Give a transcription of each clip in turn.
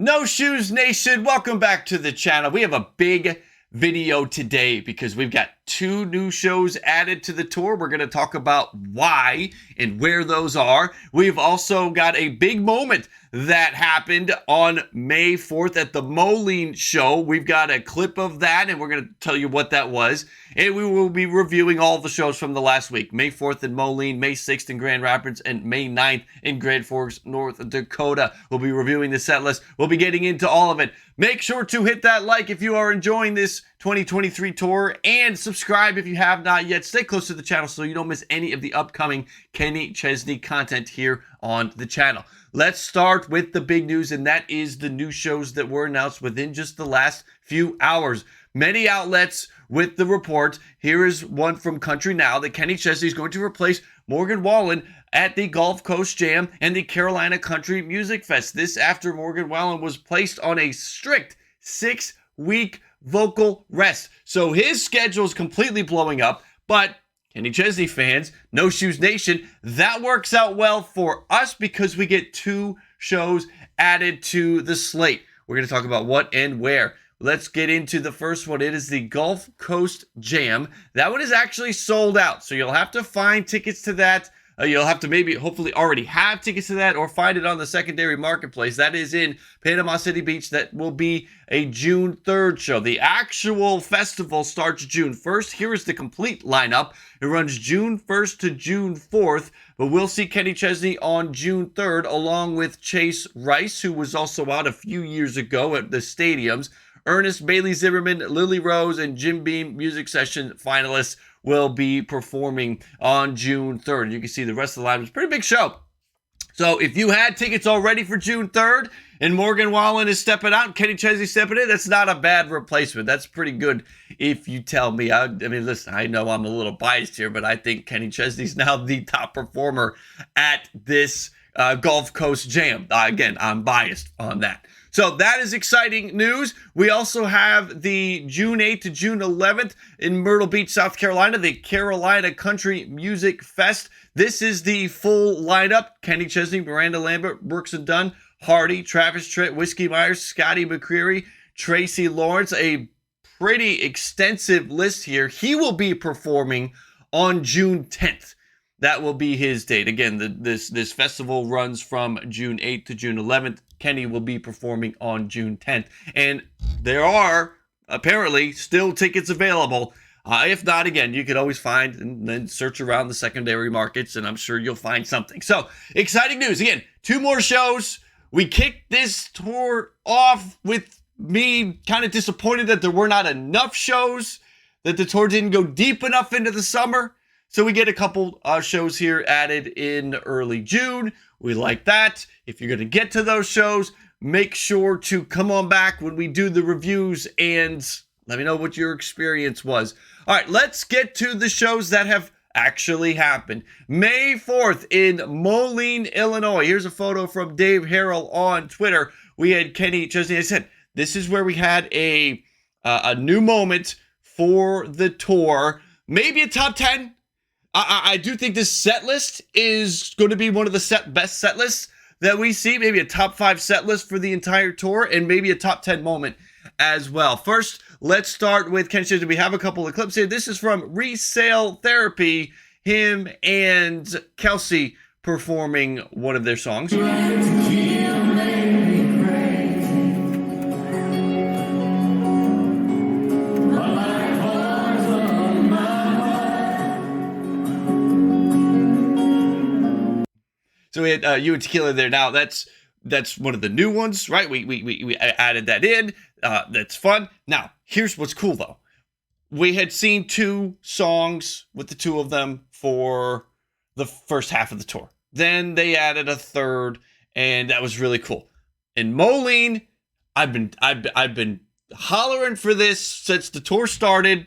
No Shoes Nation, welcome back to the channel. We have a big video today because we've got 2 new shows added to the tour. We're going to talk about why and where those are. We've also got a big moment that happened on May 4th at the Moline show. We've got a clip of that, and we're going to tell you what that was. And we will be reviewing all the shows from the last week. May 4th in Moline, May 6th in Grand Rapids, and May 9th in Grand Forks, North Dakota. We'll be reviewing the set list. We'll be getting into all of it. Make sure to hit that like if you are enjoying this 2023 tour, and subscribe if you have not yet. Stay close to the channel so you don't miss any of the upcoming Kenny Chesney content here on the channel. Let's start with the big news, and that is the new shows that were announced within just the last few hours. Many outlets with the report. Here is one from Country Now that Kenny Chesney is going to replace Morgan Wallen at the Gulf Coast Jam and the Carolina Country Music Fest. This after Morgan Wallen was placed on a strict 6-week vocal rest. So his schedule is completely blowing up, but Kenny Chesney fans, No Shoes Nation, that works out well for us because we get 2 shows added to the slate. We're going to talk about what and where. Let's get into the first one. It is the Gulf Coast Jam. That one is actually sold out, so you'll have to find tickets to that. You'll have to hopefully already have tickets to that or find it on the secondary marketplace. That is in Panama City Beach. That will be a June 3rd show. The actual festival starts June 1st. Here is the complete lineup. It runs June 1st to June 4th, but we'll see Kenny Chesney on June 3rd along with Chase Rice, who was also out a few years ago at the stadiums. Ernest, Bailey Zimmerman, Lily Rose, and Jim Beam music session finalists will be performing on June 3rd. You can see the rest of the lineup. It's a pretty big show. So if you had tickets already for June 3rd and Morgan Wallen is stepping out and Kenny Chesney stepping in, that's not a bad replacement. That's pretty good if you tell me. I mean, listen, I know I'm a little biased here, but I think Kenny Chesney's now the top performer at this Gulf Coast Jam. Again, I'm biased on that. So that is exciting news. We also have the June 8th to June 11th in Myrtle Beach, South Carolina, the Carolina Country Music Fest. This is the full lineup. Kenny Chesney, Miranda Lambert, Brooks and Dunn, Hardy, Travis Tritt, Whiskey Myers, Scotty McCreery, Tracy Lawrence. A pretty extensive list here. He will be performing on June 10th. That will be his date. Again, this festival runs from June 8th to June 11th. Kenny will be performing on June 10th. And there are apparently still tickets available. If not, again, you could always find and then search around the secondary markets, and I'm sure you'll find something. So, exciting news. Again, 2 more shows. We kicked this tour off with me kind of disappointed that there were not enough shows, that the tour didn't go deep enough into the summer. So we get a couple shows here added in early June. We like that. If you're going to get to those shows, make sure to come on back when we do the reviews and let me know what your experience was. All right, let's get to the shows that have actually happened. May 4th in Moline, Illinois. Here's a photo from Dave Harrell on Twitter. We had Kenny Chesney. I said, this is where we had a new moment for the tour. Maybe a top 10. I do think this set list is going to be one of the best set lists that we see. Maybe a top 5 set list for the entire tour and maybe a top 10 moment as well. First, let's start with Kenny Chesney. We have a couple of clips here. This is from Resale Therapy, him and Kelsea performing one of their songs. So we had You and Tequila there. Now that's one of the new ones, right? We added that in. That's fun. Now here's what's cool though. We had seen 2 songs with the 2 of them for the first half of the tour. Then they added a 3rd, and that was really cool. In Moline, I've been hollering for this since the tour started.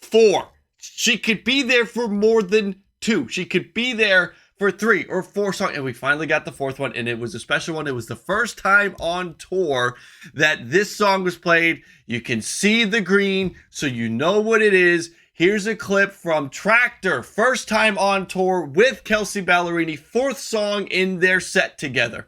4. She could be there for more than 2. She could be there for 3 or 4 songs, and we finally got the 4th one, and it was a special one. It was the first time on tour that this song was played. You can see the green, so you know what it is. Here's a clip from Tractor, first time on tour with Kelsea Ballerini, 4th song in their set together.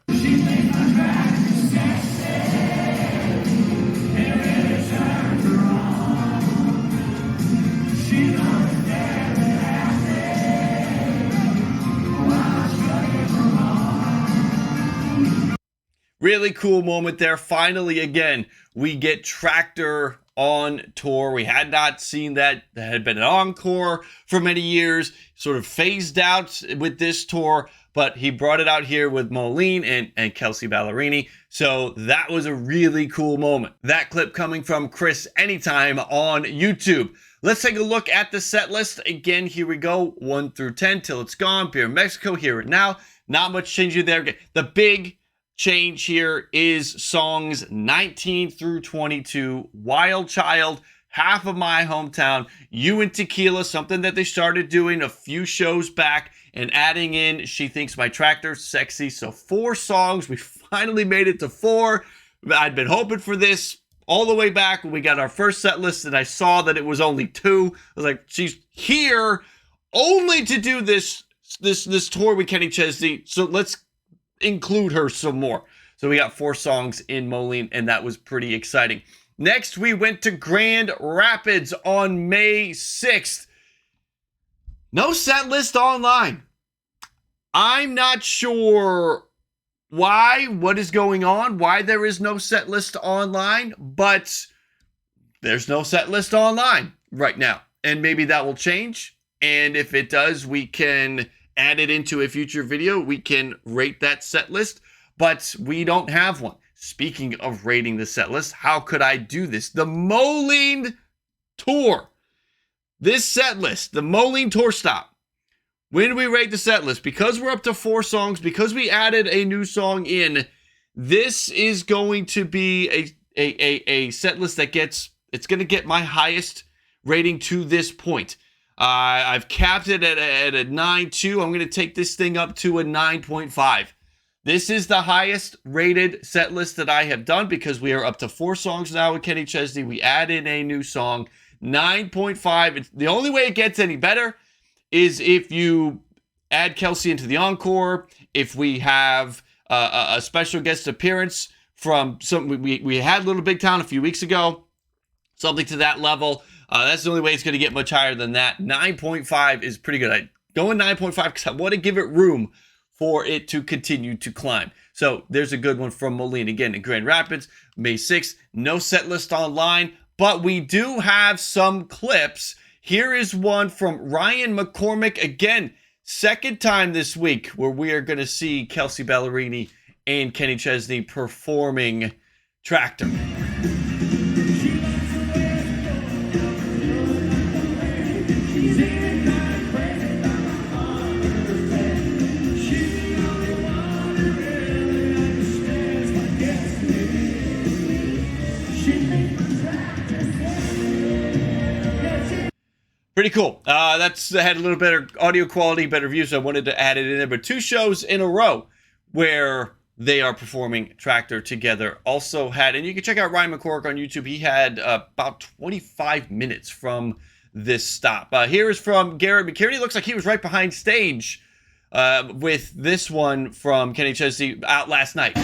Really cool moment there. Finally, again, we get Tractor on tour. We had not seen that. That had been an encore for many years, sort of phased out with this tour, but he brought it out here with Moline and Kelsea Ballerini. So that was a really cool moment. That clip coming from Chris Anytime on YouTube. Let's take a look at the set list. Again, here we go. 1 through 10 till it's gone. Beer Mexico, Here and Now. Not much changing there. The big change here is songs 19 through 22. Wild Child, Half of My Hometown, You and Tequila, something that they started doing a few shows back, and adding in She Thinks My Tractor's Sexy. So 4 songs. We finally made it to 4. I'd been hoping for this all the way back when we got our first set list, and I saw that it was only 2. I was like, she's here only to do this tour with Kenny Chesney, so let's include her some more. So we got 4 songs in Moline, and that was pretty exciting. Next, we went to Grand Rapids on May 6th. No set list online. I'm not sure what is going on, why there is no set list online, but there's no set list online right now. And maybe that will change. And if it does, we can add it into a future video. We can rate that set list, but we don't have one. Speaking of rating the set list, how could I do this? The Moline tour. This set list, the Moline tour stop. When do we rate the set list? Because we're up to 4 songs, because we added a new song in, this is going to be a set list that it's going to get my highest rating to this point. I've capped it at a 9.2. I'm going to take this thing up to a 9.5. This is the highest rated set list that I have done because we are up to 4 songs now with Kenny Chesney. We add in a new song. 9.5. The only way it gets any better is if you add Kelsea into the encore, if we have a special guest appearance from we had Little Big Town a few weeks ago, something to that level. That's the only way it's going to get much higher than that. 9.5 is pretty good. I go in 9.5 because I want to give it room for it to continue to climb. So there's a good one from Moline. Again, in Grand Rapids, May 6th. No set list online, but we do have some clips. Here is one from Ryan McCormick. Again, second time this week where we are going to see Kelsea Ballerini and Kenny Chesney performing Tractor. Pretty cool. That's had a little better audio quality, better views. So I wanted to add it in there. But 2 shows in a row where they are performing Tractor together. Also had, and you can check out Ryan McCormick on YouTube. He had about 25 minutes from this stop. Here is from Garrett McKierney. Looks like he was right behind stage with this one from Kenny Chesney out last night.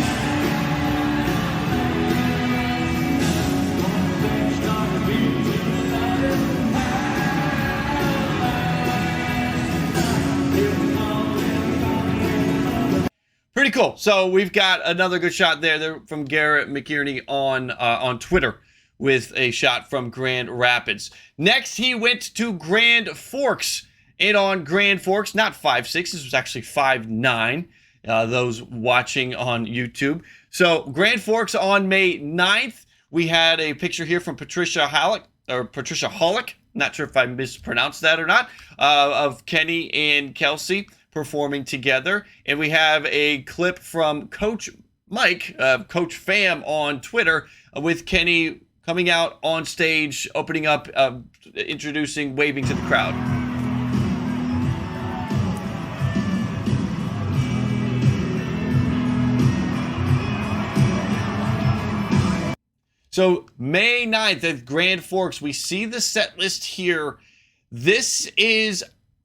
Pretty cool. So we've got another good shot there from Garrett McKierney on Twitter with a shot from Grand Rapids. Next, he went to Grand Forks. And on Grand Forks, not 5.6, this was actually 5.9, those watching on YouTube. So Grand Forks on May 9th, we had a picture here from Patricia Hollick, not sure if I mispronounced that or not, of Kenny and Kelsea performing together. And we have a clip from Coach Mike, Coach Fam on Twitter, with Kenny coming out on stage, opening up, introducing, waving to the crowd. So May 9th at Grand Forks, we see the set list here. This is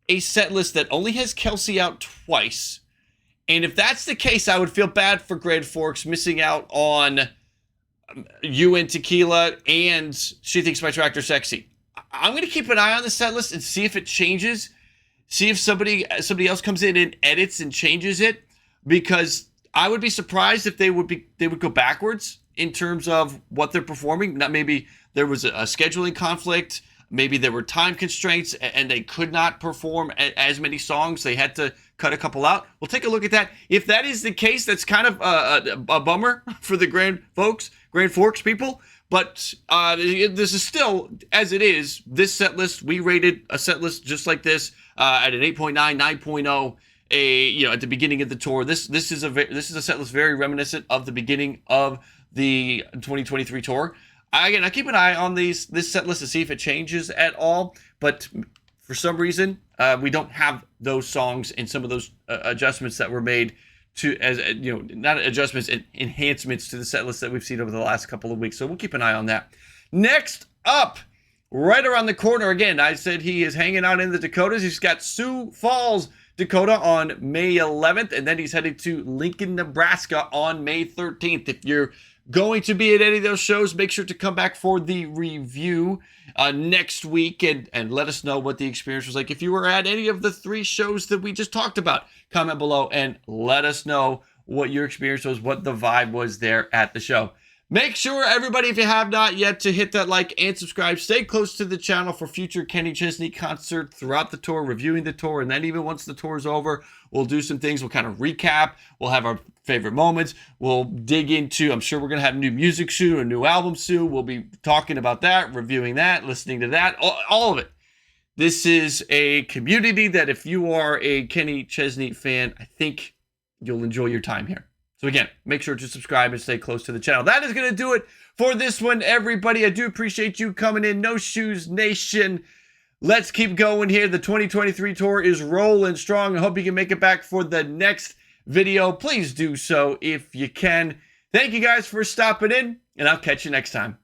a set list that only has Kelsea out twice. And if that's the case, I would feel bad for Grand Forks missing out on You and Tequila and She Thinks My Tractor Sexy. I'm going to keep an eye on the set list and see if it changes. See if somebody else comes in and edits and changes it. Because I would be surprised if they would go backwards in terms of what they're performing. Not maybe there was a scheduling conflict, maybe there were time constraints and they could not perform as many songs. They had to cut a couple out. We'll take a look at that. If that is the case, that's kind of a bummer for the Grand Forks people. But this is still, as it is, this set list, we rated a set list just like this at an 8.9, 9.0. At the beginning of the tour. This is a set list very reminiscent of the beginning of the 2023 tour. I keep an eye on this set list to see if it changes at all, but for some reason we don't have those songs and some of those adjustments that were made to, as not adjustments, enhancements to the set list that we've seen over the last couple of weeks. So we'll keep an eye on that. Next up, right around the corner, again, I said he is hanging out in the Dakotas. He's got Sioux Falls, Dakota on May 11th, and then he's headed to Lincoln, Nebraska on May 13th. If you're going to be at any of those shows, make sure to come back for the review next week and let us know what the experience was like. If you were at any of the 3 shows that we just talked about, comment below and let us know what your experience was, what the vibe was there at the show. Make sure, everybody, if you have not yet, to hit that like and subscribe. Stay close to the channel for future Kenny Chesney concerts throughout the tour, reviewing the tour, and then even once the tour is over, we'll do some things. We'll kind of recap. We'll have our favorite moments. We'll dig into, I'm sure we're going to have new music soon, a new album soon. We'll be talking about that, reviewing that, listening to that, all of it. This is a community that if you are a Kenny Chesney fan, I think you'll enjoy your time here. So again, make sure to subscribe and stay close to the channel. That is going to do it for this one, everybody. I do appreciate you coming in. No Shoes Nation. Let's keep going here. The 2023 tour is rolling strong. I hope you can make it back for the next video. Please do so if you can. Thank you guys for stopping in, and I'll catch you next time.